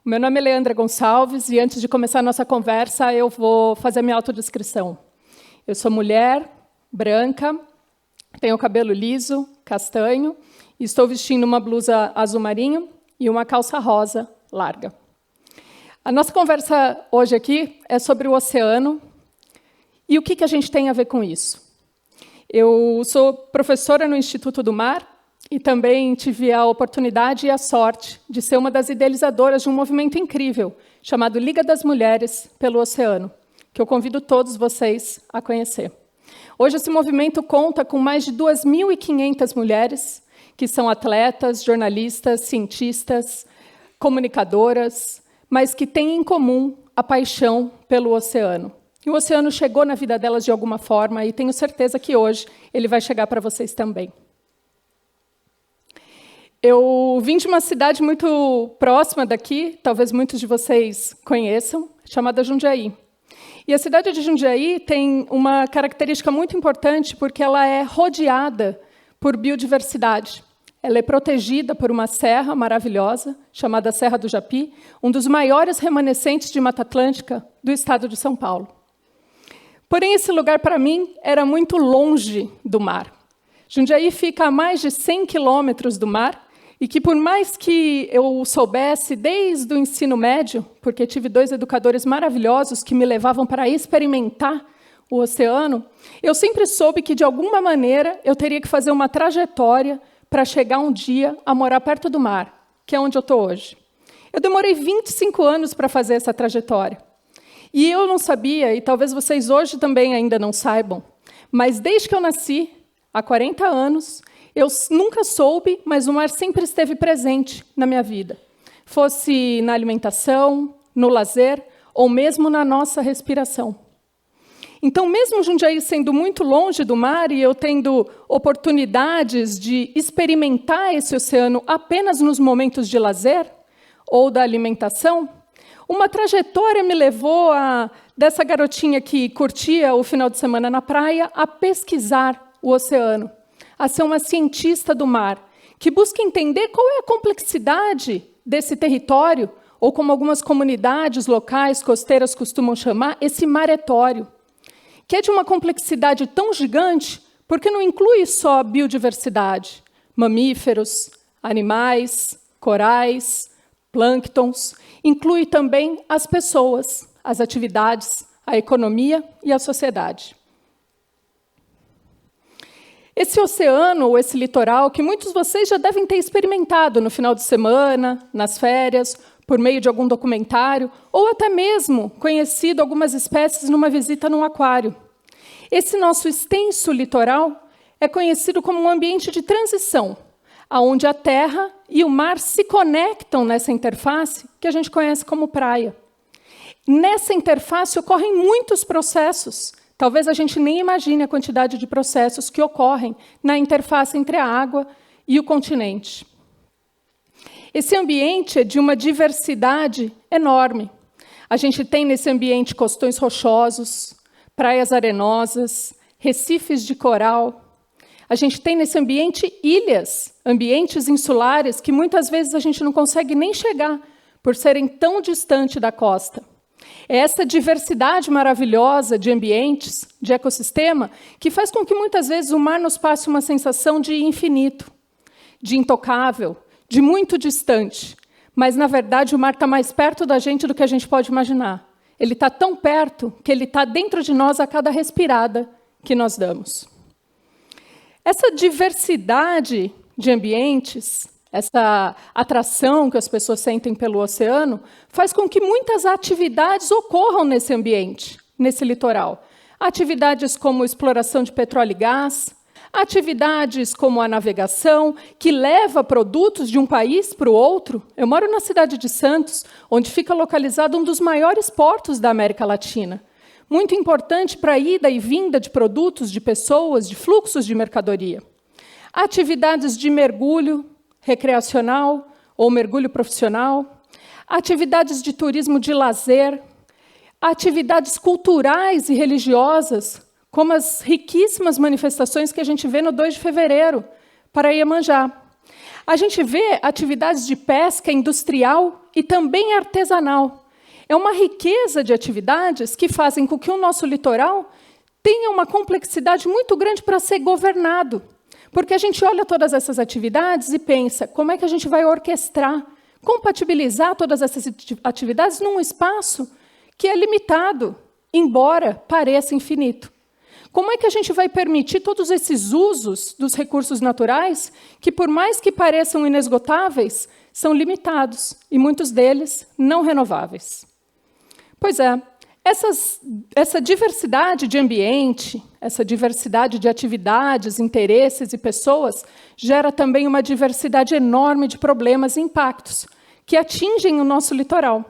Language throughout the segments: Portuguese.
O meu nome é Leandra Gonçalves e antes de começar a nossa conversa, eu vou fazer a minha autodescrição. Eu sou mulher, branca, tenho cabelo liso, castanho, e estou vestindo uma blusa azul marinho e uma calça rosa larga. A nossa conversa hoje aqui é sobre o oceano e o que a gente tem a ver com isso. Eu sou professora no Instituto do Mar e também tive a oportunidade e a sorte de ser uma das idealizadoras de um movimento incrível chamado Liga das Mulheres pelo Oceano, que eu convido todos vocês a conhecer. Hoje esse movimento conta com mais de 2.500 mulheres que são atletas, jornalistas, cientistas, comunicadoras, mas que têm em comum a paixão pelo oceano. E o oceano chegou na vida delas de alguma forma e tenho certeza que hoje ele vai chegar para vocês também. Eu vim de uma cidade muito próxima daqui, talvez muitos de vocês conheçam, chamada Jundiaí. E a cidade de Jundiaí tem uma característica muito importante porque ela é rodeada por biodiversidade. Ela é protegida por uma serra maravilhosa, chamada Serra do Japi, um dos maiores remanescentes de Mata Atlântica do estado de São Paulo. Porém, esse lugar, para mim, era muito longe do mar. Jundiaí fica a mais de 100 quilômetros do mar, e que, por mais que eu soubesse desde o ensino médio, porque tive 2 educadores maravilhosos que me levavam para experimentar o oceano, eu sempre soube que, de alguma maneira, eu teria que fazer uma trajetória para chegar um dia a morar perto do mar, que é onde eu estou hoje. Eu demorei 25 anos para fazer essa trajetória. E eu não sabia, e talvez vocês hoje também ainda não saibam, mas desde que eu nasci, há 40 anos, eu nunca soube, mas o mar sempre esteve presente na minha vida. Fosse na alimentação, no lazer, ou mesmo na nossa respiração. Então, mesmo Jundiaí sendo muito longe do mar e eu tendo oportunidades de experimentar esse oceano apenas nos momentos de lazer ou da alimentação, uma trajetória me levou dessa garotinha que curtia o final de semana na praia a pesquisar o oceano, a ser uma cientista do mar, que busca entender qual é a complexidade desse território, ou como algumas comunidades locais costeiras costumam chamar, esse maretório, que é de uma complexidade tão gigante, porque não inclui só biodiversidade, mamíferos, animais, corais, plânctons, inclui também as pessoas, as atividades, a economia e a sociedade. Esse oceano, ou esse litoral, que muitos de vocês já devem ter experimentado no final de semana, nas férias, por meio de algum documentário, ou até mesmo conhecido algumas espécies numa visita num aquário. Esse nosso extenso litoral é conhecido como um ambiente de transição, onde a terra e o mar se conectam nessa interface que a gente conhece como praia. Nessa interface ocorrem muitos processos. Talvez a gente nem imagine a quantidade de processos que ocorrem na interface entre a água e o continente. Esse ambiente é de uma diversidade enorme. A gente tem nesse ambiente costões rochosos, praias arenosas, recifes de coral. A gente tem nesse ambiente ilhas, ambientes insulares que muitas vezes a gente não consegue nem chegar por serem tão distantes da costa. É essa diversidade maravilhosa de ambientes, de ecossistema, que faz com que muitas vezes o mar nos passe uma sensação de infinito, de intocável, de muito distante. Mas, na verdade, o mar está mais perto da gente do que a gente pode imaginar. Ele está tão perto que ele está dentro de nós a cada respirada que nós damos. Essa diversidade de ambientes, essa atração que as pessoas sentem pelo oceano, faz com que muitas atividades ocorram nesse ambiente, nesse litoral. Atividades como exploração de petróleo e gás, atividades como a navegação, que leva produtos de um país para o outro. Eu moro na cidade de Santos, onde fica localizado um dos maiores portos da América Latina. Muito importante para a ida e vinda de produtos, de pessoas, de fluxos de mercadoria. Atividades de mergulho recreacional ou mergulho profissional, atividades de turismo de lazer, atividades culturais e religiosas, como as riquíssimas manifestações que a gente vê no 2 de fevereiro, para Iemanjá. A gente vê atividades de pesca industrial e também artesanal. É uma riqueza de atividades que fazem com que o nosso litoral tenha uma complexidade muito grande para ser governado. Porque a gente olha todas essas atividades e pensa, como é que a gente vai orquestrar, compatibilizar todas essas atividades num espaço que é limitado, embora pareça infinito? Como é que a gente vai permitir todos esses usos dos recursos naturais que, por mais que pareçam inesgotáveis, são limitados, e muitos deles não renováveis? Pois é, essa diversidade de ambiente, essa diversidade de atividades, interesses e pessoas, gera também uma diversidade enorme de problemas e impactos que atingem o nosso litoral.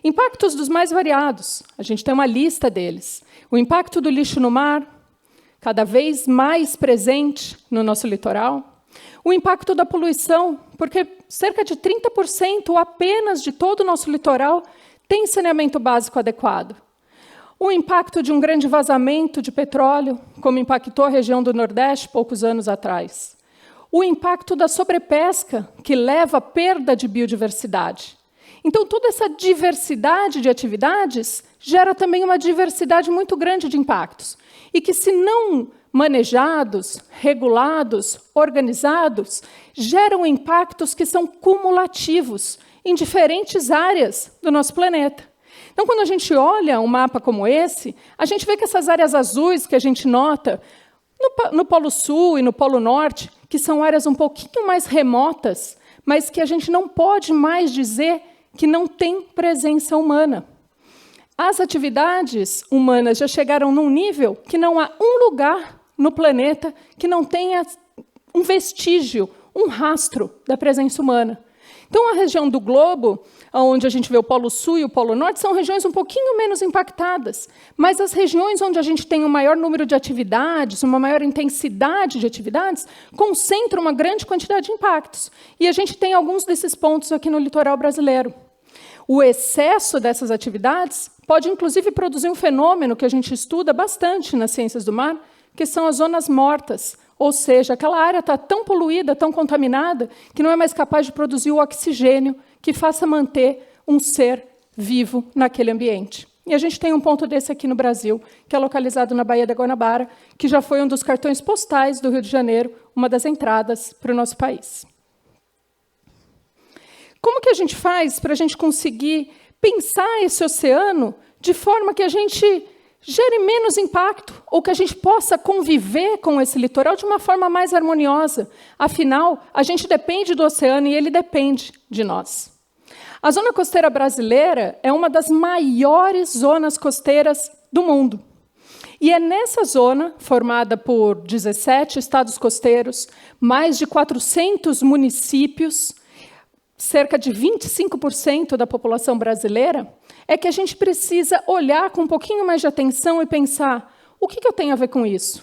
Impactos dos mais variados, a gente tem uma lista deles. O impacto do lixo no mar, cada vez mais presente no nosso litoral. O impacto da poluição, porque cerca de 30% apenas de todo o nosso litoral tem saneamento básico adequado. O impacto de um grande vazamento de petróleo, como impactou a região do Nordeste poucos anos atrás. O impacto da sobrepesca, que leva à perda de biodiversidade. Então, toda essa diversidade de atividades gera também uma diversidade muito grande de impactos. E que, se não manejados, regulados, organizados, geram impactos que são cumulativos em diferentes áreas do nosso planeta. Então, quando a gente olha um mapa como esse, a gente vê que essas áreas azuis que a gente nota no Polo Sul e no Polo Norte, que são áreas um pouquinho mais remotas, mas que a gente não pode mais dizer que não tem presença humana. As atividades humanas já chegaram num nível que não há um lugar no planeta que não tenha um vestígio, um rastro da presença humana. Então, a região do globo, onde a gente vê o Polo Sul e o Polo Norte, são regiões um pouquinho menos impactadas, mas as regiões onde a gente tem um maior número de atividades, uma maior intensidade de atividades, concentram uma grande quantidade de impactos. E a gente tem alguns desses pontos aqui no litoral brasileiro. O excesso dessas atividades pode, inclusive, produzir um fenômeno que a gente estuda bastante nas ciências do mar, que são as zonas mortas, ou seja, aquela área está tão poluída, tão contaminada, que não é mais capaz de produzir o oxigênio que faça manter um ser vivo naquele ambiente. E a gente tem um ponto desse aqui no Brasil, que é localizado na Baía da Guanabara, que já foi um dos cartões postais do Rio de Janeiro, uma das entradas para o nosso país. Como que a gente faz para a gente conseguir pensar esse oceano de forma que a gente gere menos impacto, ou que a gente possa conviver com esse litoral de uma forma mais harmoniosa? Afinal, a gente depende do oceano e ele depende de nós. A zona costeira brasileira é uma das maiores zonas costeiras do mundo. E é nessa zona, formada por 17 estados costeiros, mais de 400 municípios, cerca de 25% da população brasileira, é que a gente precisa olhar com um pouquinho mais de atenção e pensar, o que eu tenho a ver com isso?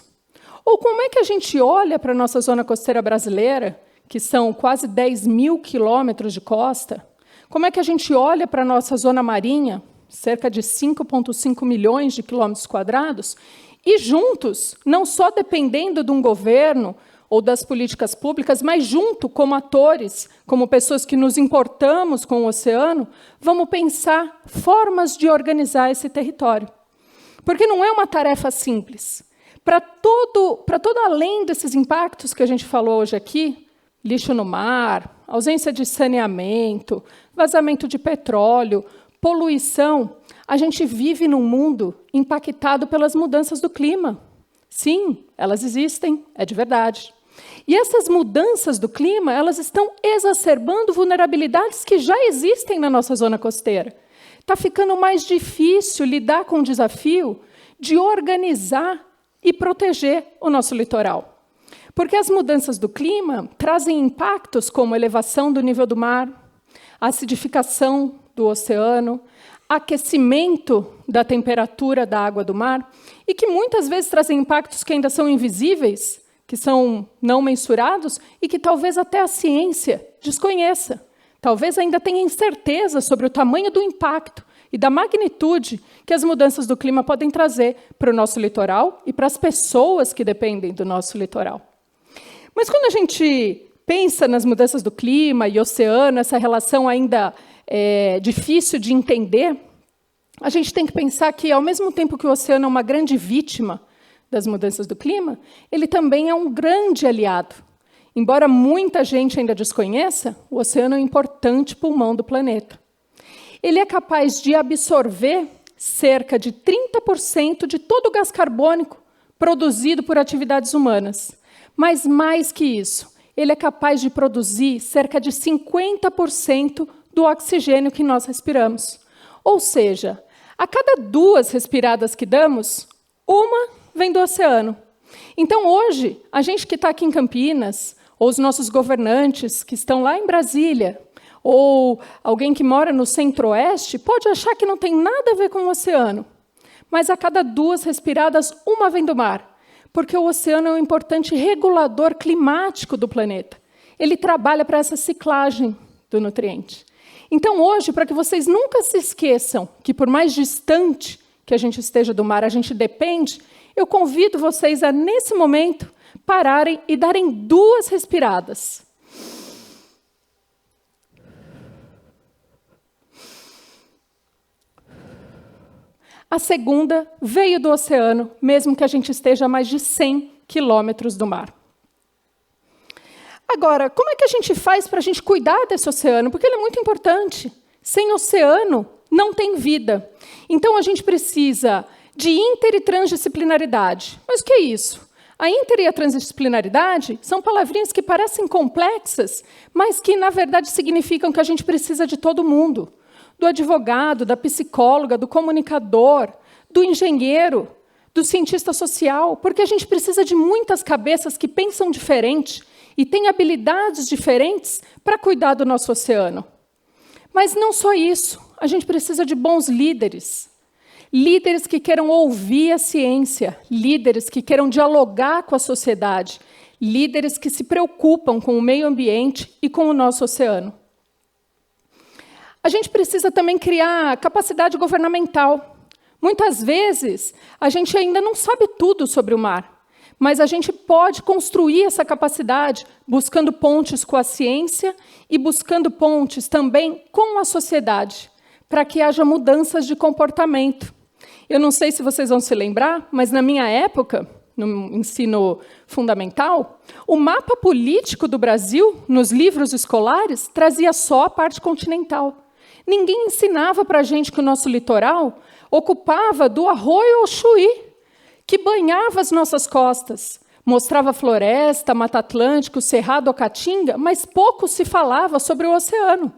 Ou como é que a gente olha para a nossa zona costeira brasileira, que são quase 10 mil quilômetros de costa, como é que a gente olha para a nossa zona marinha, cerca de 5,5 milhões de quilômetros quadrados, e juntos, não só dependendo de um governo ou das políticas públicas, mas junto, como atores, como pessoas que nos importamos com o oceano, vamos pensar formas de organizar esse território. Porque não é uma tarefa simples. Para todo além desses impactos que a gente falou hoje aqui, lixo no mar, ausência de saneamento, vazamento de petróleo, poluição, a gente vive num mundo impactado pelas mudanças do clima. Sim, elas existem, é de verdade. E essas mudanças do clima, elas estão exacerbando vulnerabilidades que já existem na nossa zona costeira. Está ficando mais difícil lidar com o desafio de organizar e proteger o nosso litoral. Porque as mudanças do clima trazem impactos como elevação do nível do mar, acidificação do oceano, aquecimento da temperatura da água do mar, e que muitas vezes trazem impactos que ainda são invisíveis, que são não mensurados e que talvez até a ciência desconheça. Talvez ainda tenha incerteza sobre o tamanho do impacto e da magnitude que as mudanças do clima podem trazer para o nosso litoral e para as pessoas que dependem do nosso litoral. Mas quando a gente pensa nas mudanças do clima e oceano, essa relação ainda difícil de entender, a gente tem que pensar que, ao mesmo tempo que o oceano é uma grande vítima das mudanças do clima, ele também é um grande aliado. Embora muita gente ainda desconheça, o oceano é um importante pulmão do planeta. Ele é capaz de absorver cerca de 30% de todo o gás carbônico produzido por atividades humanas. Mas, mais que isso, ele é capaz de produzir cerca de 50% do oxigênio que nós respiramos. Ou seja, a cada 2 respiradas que damos, uma vem do oceano. Então, hoje, a gente que está aqui em Campinas, ou os nossos governantes que estão lá em Brasília, ou alguém que mora no Centro-Oeste, pode achar que não tem nada a ver com o oceano. Mas a cada 2 respiradas, uma vem do mar, porque o oceano é um importante regulador climático do planeta. Ele trabalha para essa ciclagem do nutriente. Então, hoje, para que vocês nunca se esqueçam que, por mais distante que a gente esteja do mar, a gente depende, eu convido vocês a, nesse momento, pararem e darem 2 respiradas. A segunda veio do oceano, mesmo que a gente esteja a mais de 100 quilômetros do mar. Agora, como é que a gente faz para a gente cuidar desse oceano? Porque ele é muito importante. Sem oceano, não tem vida. Então, a gente precisa de inter e transdisciplinaridade. Mas o que é isso? A inter e a transdisciplinaridade são palavrinhas que parecem complexas, mas que, na verdade, significam que a gente precisa de todo mundo. Do advogado, da psicóloga, do comunicador, do engenheiro, do cientista social, porque a gente precisa de muitas cabeças que pensam diferente e têm habilidades diferentes para cuidar do nosso oceano. Mas não só isso, a gente precisa de bons líderes. Líderes que queiram ouvir a ciência, líderes que queiram dialogar com a sociedade, líderes que se preocupam com o meio ambiente e com o nosso oceano. A gente precisa também criar capacidade governamental. Muitas vezes, a gente ainda não sabe tudo sobre o mar, mas a gente pode construir essa capacidade buscando pontes com a ciência e buscando pontes também com a sociedade, para que haja mudanças de comportamento. Eu não sei se vocês vão se lembrar, mas na minha época, no ensino fundamental, o mapa político do Brasil, nos livros escolares, trazia só a parte continental. Ninguém ensinava para a gente que o nosso litoral ocupava do arroio ao Chuí, que banhava as nossas costas. Mostrava a floresta, Mata Atlântica, o Cerrado, a Caatinga, mas pouco se falava sobre o oceano.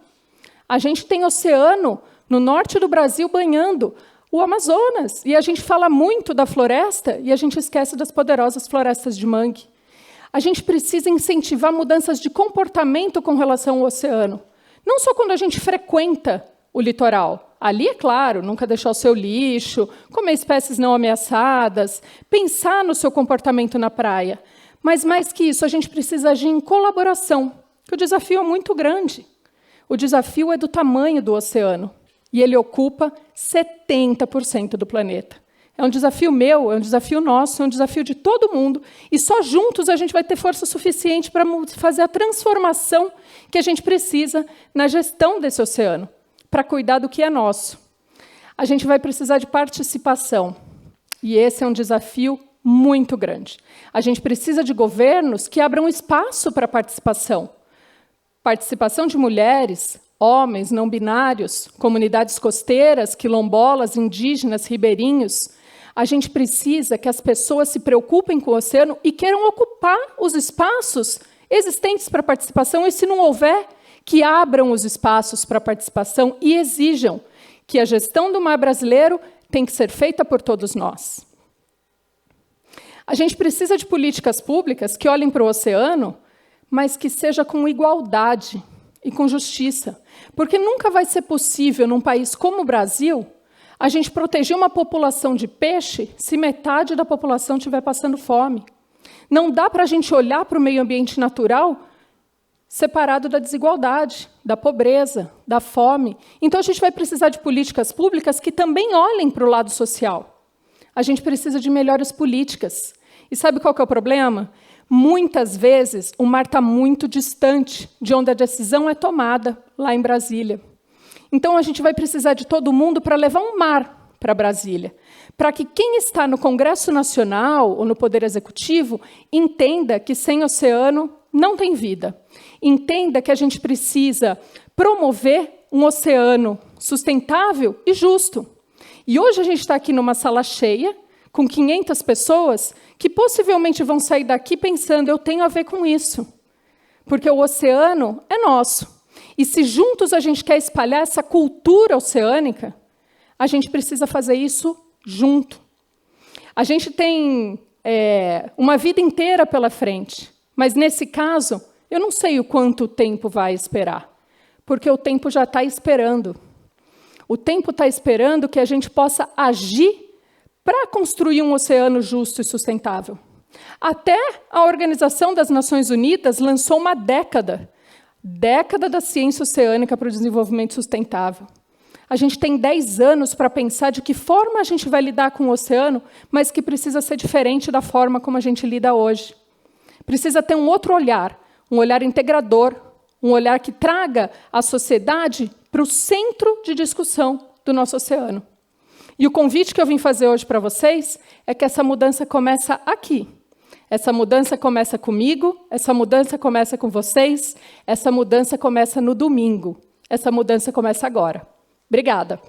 A gente tem oceano no norte do Brasil banhando o Amazonas, e a gente fala muito da floresta e a gente esquece das poderosas florestas de mangue. A gente precisa incentivar mudanças de comportamento com relação ao oceano. Não só quando a gente frequenta o litoral. Ali, é claro, nunca deixar o seu lixo, comer espécies não ameaçadas, pensar no seu comportamento na praia. Mas, mais que isso, a gente precisa agir em colaboração, porque o desafio é muito grande. O desafio é do tamanho do oceano, e ele ocupa 70% do planeta. É um desafio meu, é um desafio nosso, é um desafio de todo mundo, e só juntos a gente vai ter força suficiente para fazer a transformação que a gente precisa na gestão desse oceano, para cuidar do que é nosso. A gente vai precisar de participação, e esse é um desafio muito grande. A gente precisa de governos que abram espaço para a participação. Participação de mulheres, homens, não binários, comunidades costeiras, quilombolas, indígenas, ribeirinhos. A gente precisa que as pessoas se preocupem com o oceano e queiram ocupar os espaços existentes para participação, e, se não houver, que abram os espaços para participação e exijam que a gestão do mar brasileiro tem que ser feita por todos nós. A gente precisa de políticas públicas que olhem para o oceano, mas que seja com igualdade e com justiça, porque nunca vai ser possível, num país como o Brasil, a gente proteger uma população de peixe se metade da população estiver passando fome. Não dá para a gente olhar para o meio ambiente natural separado da desigualdade, da pobreza, da fome. Então, a gente vai precisar de políticas públicas que também olhem para o lado social. A gente precisa de melhores políticas. E sabe qual que é o problema? Muitas vezes, o mar está muito distante de onde a decisão é tomada, lá em Brasília. Então, a gente vai precisar de todo mundo para levar um mar para Brasília, para que quem está no Congresso Nacional ou no Poder Executivo entenda que sem oceano não tem vida. Entenda que a gente precisa promover um oceano sustentável e justo. E hoje a gente está aqui numa sala cheia, com 500 pessoas, que possivelmente vão sair daqui pensando, eu tenho a ver com isso. Porque o oceano é nosso. E se juntos a gente quer espalhar essa cultura oceânica, a gente precisa fazer isso junto. A gente tem uma vida inteira pela frente, mas, nesse caso, eu não sei o quanto tempo vai esperar, porque o tempo já está esperando. O tempo está esperando que a gente possa agir para construir um oceano justo e sustentável. Até a Organização das Nações Unidas lançou uma década da ciência oceânica para o desenvolvimento sustentável. A gente tem 10 anos para pensar de que forma a gente vai lidar com o oceano, mas que precisa ser diferente da forma como a gente lida hoje. Precisa ter um outro olhar, um olhar integrador, um olhar que traga a sociedade para o centro de discussão do nosso oceano. E o convite que eu vim fazer hoje para vocês é que essa mudança começa aqui. Essa mudança começa comigo, essa mudança começa com vocês, essa mudança começa no domingo. Essa mudança começa agora. Obrigada.